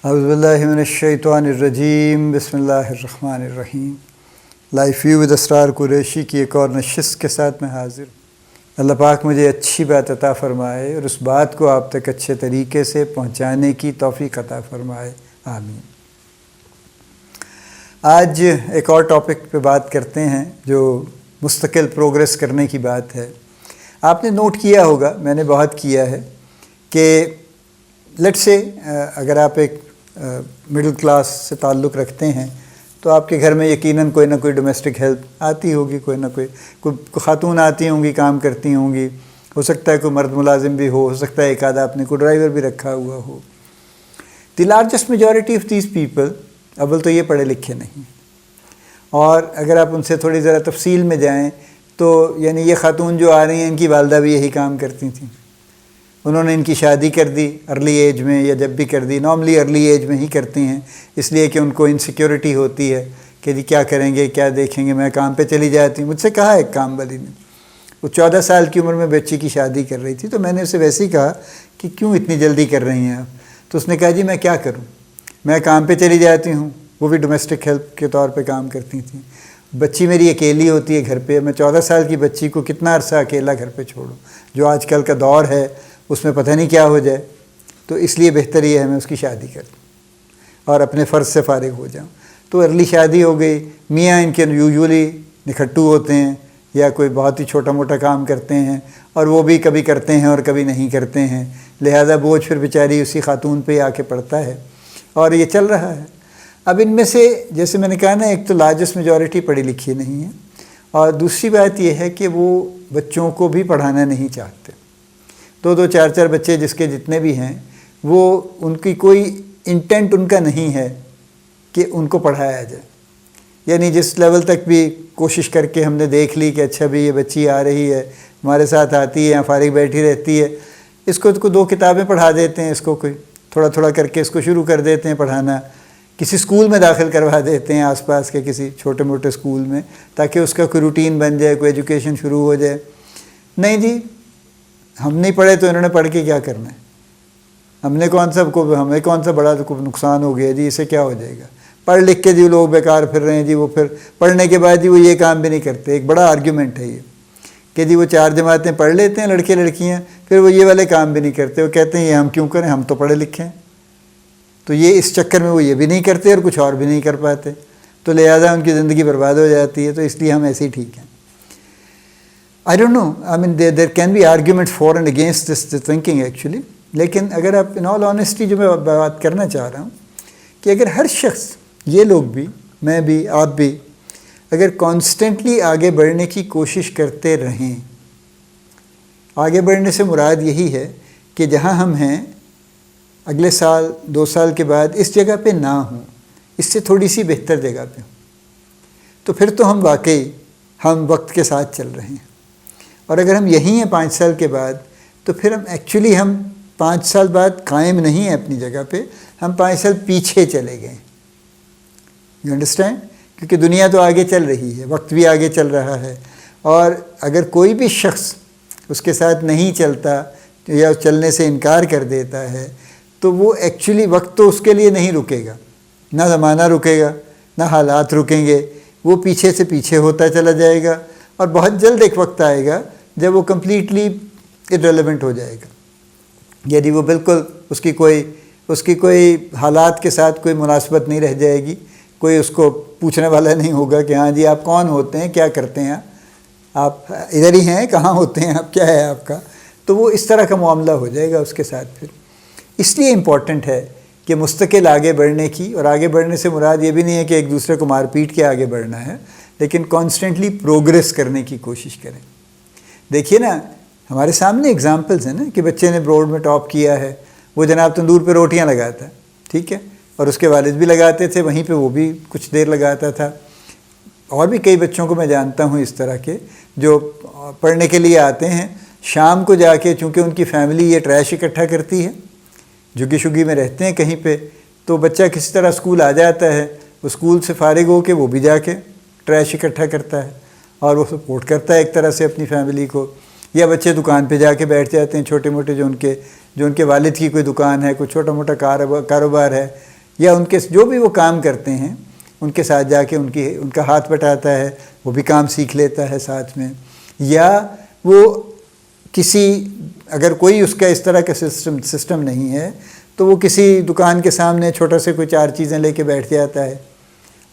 اعوذ باللہ من الشیطان الرجیم، بسم اللہ الرحمن الرحیم۔ لائف ویو ود اسرار قریشی کی ایک اور نشست کے ساتھ میں حاضر ہوں۔ اللہ پاک مجھے اچھی بات عطا فرمائے اور اس بات کو آپ تک اچھے طریقے سے پہنچانے کی توفیق عطا فرمائے، آمین۔ آج ایک اور ٹاپک پہ بات کرتے ہیں جو مستقل پروگریس کرنے کی بات ہے۔ آپ نے نوٹ کیا ہوگا، میں نے بہت کیا ہے کہ لیٹ سے اگر آپ ایک مڈل کلاس سے تعلق رکھتے ہیں تو آپ کے گھر میں یقیناً کوئی نہ کوئی ڈومیسٹک ہیلپ آتی ہوگی، کوئی نہ کوئی خاتون آتی ہوں گی، کام کرتی ہوں گی، ہو سکتا ہے کوئی مرد ملازم بھی ہو سکتا ہے ایک آدھا آپ نے کوئی ڈرائیور بھی رکھا ہوا ہو۔ The largest majority of these people اول تو یہ پڑھے لکھے نہیں، اور اگر آپ ان سے تھوڑی ذرا تفصیل میں جائیں تو یعنی یہ خاتون جو آ رہی ہیں ان کی والدہ بھی یہی کام کرتی تھیں، انہوں نے ان کی شادی کر دی ارلی ایج میں، یا جب بھی کر دی نارملی ارلی ایج میں ہی کرتی ہیں، اس لیے کہ ان کو انسیکیورٹی ہوتی ہے کہ جی کیا کریں گے، کیا دیکھیں گے، میں کام پہ چلی جاتی ہوں۔ مجھ سے کہا ایک کام والی نے، وہ 14 سال کی عمر میں بچی کی شادی کر رہی تھی، تو میں نے اسے ویسے ہی کہا کہ کیوں اتنی جلدی کر رہی ہیں آپ؟ تو اس نے کہا جی میں کیا کروں، میں کام پہ چلی جاتی ہوں، وہ بھی ڈومیسٹک ہیلپ کے طور پہ کام کرتی تھیں، بچی میری اکیلی ہوتی ہے گھر پہ، میں 14 سال کی بچی کو کتنا عرصہ اکیلا گھر پہ چھوڑوں، جو آج کل کا دور ہے اس میں پتہ نہیں کیا ہو جائے، تو اس لیے بہتر یہ ہے میں اس کی شادی کر دوں اور اپنے فرض سے فارغ ہو جاؤں۔ تو ارلی شادی ہو گئی، میاں ان کے یوزولی نکھٹو ہوتے ہیں یا کوئی بہت ہی چھوٹا موٹا کام کرتے ہیں، اور وہ بھی کبھی کرتے ہیں اور کبھی نہیں کرتے ہیں، لہذا بوجھ پھر بیچاری اسی خاتون پہ آ کے پڑتا ہے، اور یہ چل رہا ہے۔ اب ان میں سے جیسے میں نے کہا نا، ایک تو لارجسٹ میجورٹی پڑھی لکھی نہیں ہے، اور دوسری بات یہ ہے کہ وہ بچوں کو بھی پڑھانا نہیں چاہتے۔ 2 4 بچے جس کے جتنے بھی ہیں، وہ ان کی کوئی انٹینٹ ان کا نہیں ہے کہ ان کو پڑھایا جائے، یعنی جس لیول تک بھی کوشش کر کے ہم نے دیکھ لی کہ اچھا بھی یہ بچی آ رہی ہے ہمارے ساتھ آتی ہے، فارغ بیٹھی رہتی ہے، اس کو 2 کتابیں پڑھا دیتے ہیں، اس کو کوئی تھوڑا تھوڑا کر کے اس کو شروع کر دیتے ہیں پڑھانا، کسی اسکول میں داخل کروا دیتے ہیں آس پاس کے کسی چھوٹے موٹے اسکول میں، تاکہ اس کا کوئی روٹین بن جائے، کوئی ایجوکیشن شروع ہو جائے۔ نہیں جی، ہم نہیں پڑھے تو انہوں نے پڑھ کے کیا کرنا ہے، ہمیں کون سا بڑا نقصان ہو گیا جی، اسے کیا ہو جائے گا، پڑھ لکھ کے جی لوگ بیکار پھر رہے ہیں جی، وہ پھر پڑھنے کے بعد جی وہ یہ کام بھی نہیں کرتے۔ ایک بڑا آرگیومنٹ ہے یہ کہ جی وہ 4 جماعتیں پڑھ لیتے ہیں لڑکے لڑکیاں، پھر وہ یہ والے کام بھی نہیں کرتے، وہ کہتے ہیں یہ ہم کیوں کریں، ہم تو پڑھے لکھے ہیں، تو یہ اس چکر میں وہ یہ بھی نہیں کرتے اور کچھ اور بھی نہیں کر پاتے، تو لہٰذا ان کی زندگی برباد ہو جاتی ہے، تو اس لیے ہم ایسے ہی ٹھیک ہیں۔ I don't know, I mean there can be arguments for and against this thinking actually، لیکن اگر آپ in all honesty جو میں بات کرنا چاہ رہا ہوں کہ اگر ہر شخص، یہ لوگ بھی، میں بھی، آپ بھی، اگر کانسٹنٹلی آگے بڑھنے کی کوشش کرتے رہیں، آگے بڑھنے سے مراد یہی ہے کہ جہاں ہم ہیں اگلے سال 2 سال کے بعد اس جگہ پہ نہ ہوں، اس سے تھوڑی سی بہتر جگہ پہ ہوں، تو پھر تو ہم واقعی ہم وقت کے ساتھ چل رہے ہیں۔ اور اگر ہم یہیں ہیں 5 سال کے بعد، تو پھر ہم 5 سال بعد قائم نہیں ہیں اپنی جگہ پہ، ہم 5 سال پیچھے چلے گئے۔ You understand? کیونکہ دنیا تو آگے چل رہی ہے، وقت بھی آگے چل رہا ہے، اور اگر کوئی بھی شخص اس کے ساتھ نہیں چلتا یا چلنے سے انکار کر دیتا ہے، تو وہ ایکچولی وقت تو اس کے لیے نہیں رکے گا، نہ زمانہ رکے گا، نہ حالات رکیں گے، وہ پیچھے سے پیچھے ہوتا چلا جائے گا، اور بہت جلد ایک وقت آئے گا جب وہ کمپلیٹلی irrelevant ہو جائے گا، یعنی وہ بالکل اس کی کوئی حالات کے ساتھ کوئی مناسبت نہیں رہ جائے گی، کوئی اس کو پوچھنے والا نہیں ہوگا کہ ہاں جی آپ کون ہوتے ہیں، کیا کرتے ہیں، آپ ادھر ہی ہیں، کہاں ہوتے ہیں آپ، کیا ہے آپ کا، تو وہ اس طرح کا معاملہ ہو جائے گا اس کے ساتھ۔ پھر اس لیے امپورٹنٹ ہے کہ مستقل آگے بڑھنے کی، اور آگے بڑھنے سے مراد یہ بھی نہیں ہے کہ ایک دوسرے کو مار پیٹ کے آگے بڑھنا ہے، لیکن کانسٹنٹلی پروگریس کرنے کی کوشش کریں۔ دیکھیے نا، ہمارے سامنے اگزامپلز ہیں نا کہ بچے نے بورڈ میں ٹاپ کیا ہے، وہ جناب تندور پہ روٹیاں لگاتا ہے، ٹھیک ہے، اور اس کے والد بھی لگاتے تھے، وہیں پہ وہ بھی کچھ دیر لگاتا تھا، اور بھی کئی بچوں کو میں جانتا ہوں اس طرح کے جو پڑھنے کے لیے آتے ہیں، شام کو جا کے، چونکہ ان کی فیملی یہ ٹریش اکٹھا کرتی ہے، جھگی شگی میں رہتے ہیں کہیں پہ، تو بچہ کسی طرح اسکول آ جاتا ہے، وہ اسکول سے فارغ ہو کے وہ بھی جا کے ٹریش اکٹھا کرتا ہے، اور وہ سپورٹ کرتا ہے ایک طرح سے اپنی فیملی کو۔ یا بچے دکان پہ جا کے بیٹھ جاتے ہیں، چھوٹے موٹے جو ان کے والد کی کوئی دکان ہے، کوئی چھوٹا موٹا کاروبار ہے، یا ان کے جو بھی وہ کام کرتے ہیں ان کے ساتھ جا کے ان کا ہاتھ بٹاتا ہے، وہ بھی کام سیکھ لیتا ہے ساتھ میں، یا وہ کسی اگر کوئی اس کا اس طرح کا سسٹم نہیں ہے تو وہ کسی دکان کے سامنے چھوٹا سے کوئی 4 چیزیں لے کے بیٹھ جاتا ہے،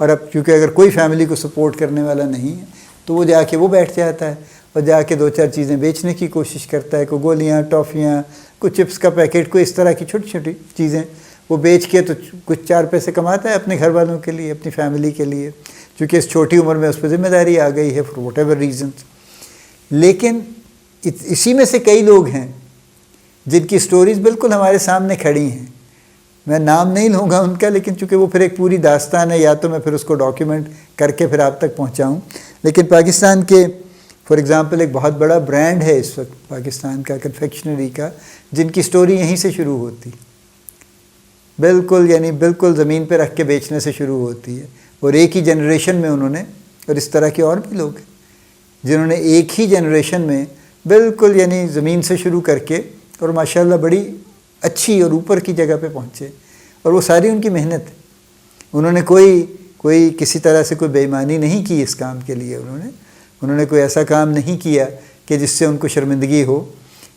اور اب کیونکہ اگر کوئی فیملی کو سپورٹ کرنے والا نہیں ہے تو وہ جا کے وہ بیٹھ جاتا ہے اور جا کے 2-4 چیزیں بیچنے کی کوشش کرتا ہے، کوئی گولیاں، ٹافیاں، کوئی چپس کا پیکٹ، کوئی اس طرح کی چھوٹی چھوٹی چیزیں وہ بیچ کے تو کچھ 4 پیسے کماتا ہے اپنے گھر والوں کے لیے، اپنی فیملی کے لیے، چونکہ اس چھوٹی عمر میں اس پہ ذمہ داری آ گئی ہے فار واٹ ایور ریزنس۔ لیکن اسی میں سے کئی لوگ ہیں جن کی سٹوریز بالکل ہمارے سامنے کھڑی ہیں، میں نام نہیں لوں گا ان کا، لیکن چونکہ وہ پھر ایک پوری داستان ہے، یا تو میں پھر اس کو ڈاکیومنٹ کر کے پھر آپ تک پہنچاؤں۔ لیکن پاکستان کے فار ایگزامپل ایک بہت بڑا برانڈ ہے اس وقت پاکستان کا کنفیکشنری کا، جن کی سٹوری یہیں سے شروع ہوتی، بالکل زمین پہ رکھ کے بیچنے سے شروع ہوتی ہے، اور ایک ہی جنریشن میں انہوں نے، اور اس طرح کے اور بھی لوگ ہیں جنہوں نے ایک ہی جنریشن میں بالکل زمین سے شروع کر کے اور ماشاءاللہ بڑی اچھی اور اوپر کی جگہ پہ پہنچے، اور وہ ساری ان کی محنت ہے۔ انہوں نے کوئی کسی طرح سے کوئی بے ایمانی نہیں کی اس کام کے لیے، انہوں نے کوئی ایسا کام نہیں کیا کہ جس سے ان کو شرمندگی ہو۔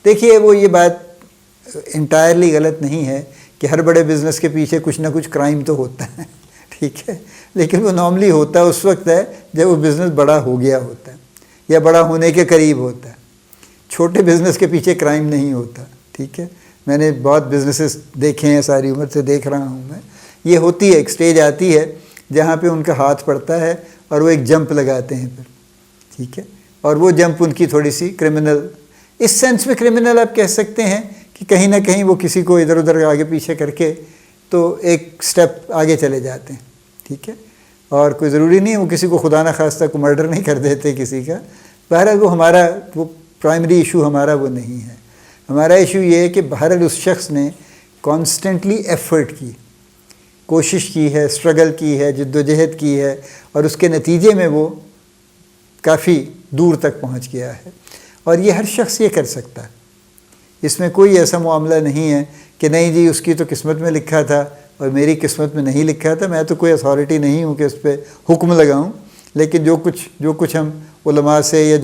دیکھیے وہ یہ بات انٹائرلی غلط نہیں ہے کہ ہر بڑے بزنس کے پیچھے کچھ نہ کچھ کرائم تو ہوتا ہے، ٹھیک ہے، لیکن وہ نارملی ہوتا اس وقت ہے جب وہ بزنس بڑا ہو گیا ہوتا ہے یا بڑا ہونے کے قریب ہوتا ہے۔ چھوٹے بزنس کے پیچھے کرائم نہیں ہوتا، ٹھیک ہے۔ میں نے بہت بزنسز دیکھے ہیں، ساری عمر سے دیکھ رہا ہوں میں، یہ ہوتی ہے، ایک سٹیج آتی ہے جہاں پہ ان کا ہاتھ پڑتا ہے اور وہ ایک جمپ لگاتے ہیں پھر، ٹھیک ہے، اور وہ جمپ ان کی تھوڑی سی کرمنل، اس سینس میں کرمنل آپ کہہ سکتے ہیں کہ کہیں نہ کہیں وہ کسی کو ادھر ادھر آگے پیچھے کر کے تو ایک سٹیپ آگے چلے جاتے ہیں، ٹھیک ہے، اور کوئی ضروری نہیں ہے وہ کسی کو خدا نہ خواستہ کو مرڈر نہیں کر دیتے کسی کا۔ بہرحال وہ پرائمری ایشو ہمارا وہ نہیں ہے، ہمارا ایشو یہ ہے کہ بہرحال اس شخص نے کانسٹنٹلی ایفرٹ کی، کوشش کی ہے، اسٹرگل کی ہے، جد و جہد کی ہے، اور اس کے نتیجے میں وہ کافی دور تک پہنچ گیا ہے، اور یہ ہر شخص یہ کر سکتا ہے۔ اس میں کوئی ایسا معاملہ نہیں ہے کہ نہیں جی اس کی تو قسمت میں لکھا تھا اور میری قسمت میں نہیں لکھا تھا، میں تو کوئی اتھارٹی نہیں ہوں کہ اس پہ حکم لگاؤں، لیکن جو کچھ ہم علماء سے یا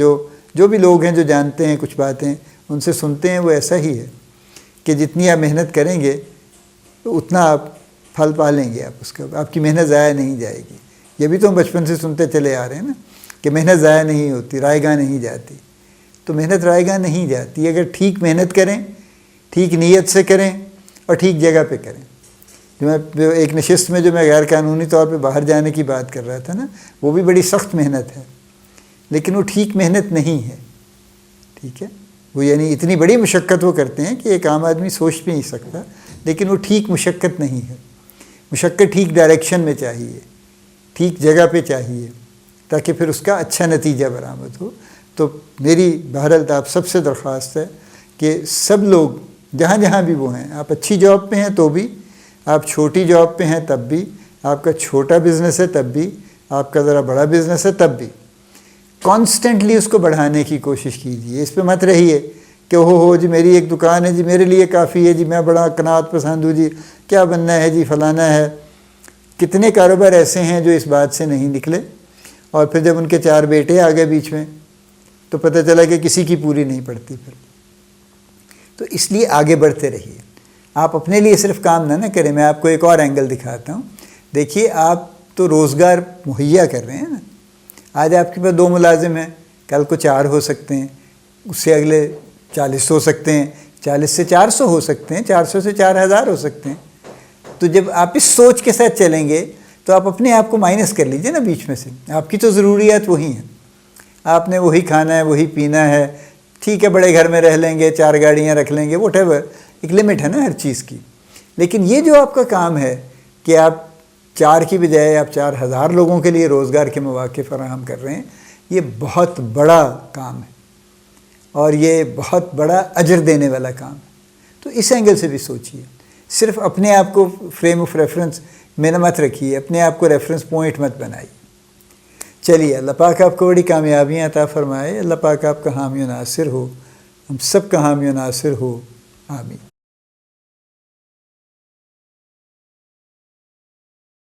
جو بھی لوگ ہیں جو جانتے ہیں کچھ باتیں ان سے سنتے ہیں، وہ ایسا ہی ہے کہ جتنی آپ محنت کریں گے تو اتنا آپ پھل پالیں گے، آپ اس کا، آپ کی محنت ضائع نہیں جائے گی۔ یہ بھی تو ہم بچپن سے سنتے چلے آ رہے ہیں نا کہ محنت ضائع نہیں ہوتی، رائے گاہ نہیں جاتی، تو محنت رائے گاہ نہیں جاتی اگر ٹھیک محنت کریں، ٹھیک نیت سے کریں اور ٹھیک جگہ پہ کریں۔ جو ایک نشست میں جو میں غیر قانونی طور پہ باہر جانے کی بات کر رہا تھا نا، وہ بھی بڑی سخت محنت ہے، لیکن وہ ٹھیک محنت نہیں ہے، ٹھیک ہے، وہ اتنی بڑی مشقت وہ کرتے ہیں کہ ایک عام آدمی سوچ بھی نہیں سکتا، لیکن وہ ٹھیک مشقت نہیں ہے۔ مشقت ٹھیک ڈائریکشن میں چاہیے، ٹھیک جگہ پہ چاہیے، تاکہ پھر اس کا اچھا نتیجہ برآمد ہو۔ تو میری بہرحال آپ سب سے درخواست ہے کہ سب لوگ جہاں جہاں بھی وہ ہیں، آپ اچھی جاب پہ ہیں تو بھی، آپ چھوٹی جاب پہ ہیں تب بھی، آپ کا چھوٹا بزنس ہے تب بھی، آپ کا ذرا بڑا بزنس ہے تب بھی، کانسٹنٹلی اس کو بڑھانے کی کوشش کیجیے۔ اس پہ مت رہیے کہ ہو جی میری ایک دکان ہے جی، میرے لیے کافی ہے جی، میں بڑا قناعت پسند ہوں جی، کیا بننا ہے جی، فلانا ہے۔ کتنے کاروبار ایسے ہیں جو اس بات سے نہیں نکلے، اور پھر جب ان کے 4 بیٹے آ گئے بیچ میں تو پتہ چلا کہ کسی کی پوری نہیں پڑتی پھر۔ تو اس لیے آگے بڑھتے رہیے، آپ اپنے لیے صرف کام نہ کریں۔ میں آپ کو ایک اور اینگل دکھاتا ہوں، دیکھیے آپ تو روزگار مہیا کر رہے ہیں نا، آج آپ کے پاس 2 ملازم ہیں، کل کو 4 ہو سکتے ہیں، اس سے اگلے 40 ہو سکتے ہیں، 40 سے 400 ہو سکتے ہیں، 400 سے 4000 ہو سکتے ہیں۔ تو جب آپ اس سوچ کے ساتھ چلیں گے تو آپ اپنے آپ کو مائنس کر لیجئے نا بیچ میں سے، آپ کی تو ضروریات وہی ہیں، آپ نے وہی کھانا ہے، وہی پینا ہے، ٹھیک ہے بڑے گھر میں رہ لیں گے، 4 گاڑیاں رکھ لیں گے، واٹ ایور، ایک لمٹ ہے نا ہر چیز کی۔ لیکن یہ جو آپ کا کام ہے کہ آپ 4 کی بجائے آپ 4000 لوگوں کے لیے روزگار کے مواقع فراہم کر رہے ہیں، یہ بہت بڑا کام ہے اور یہ بہت بڑا اجر دینے والا کام ہے۔ تو اس اینگل سے بھی سوچیے، صرف اپنے آپ کو فریم آف ریفرنس میں نہ مت رکھیے، اپنے آپ کو ریفرنس پوائنٹ مت بنائیے۔ چلیے، اللہ پاک آپ کو بڑی کامیابیاں عطا فرمائے، اللہ پاک آپ کا حامی و ناصر ہو، ہم سب کا حامی و ناصر ہو، آمین۔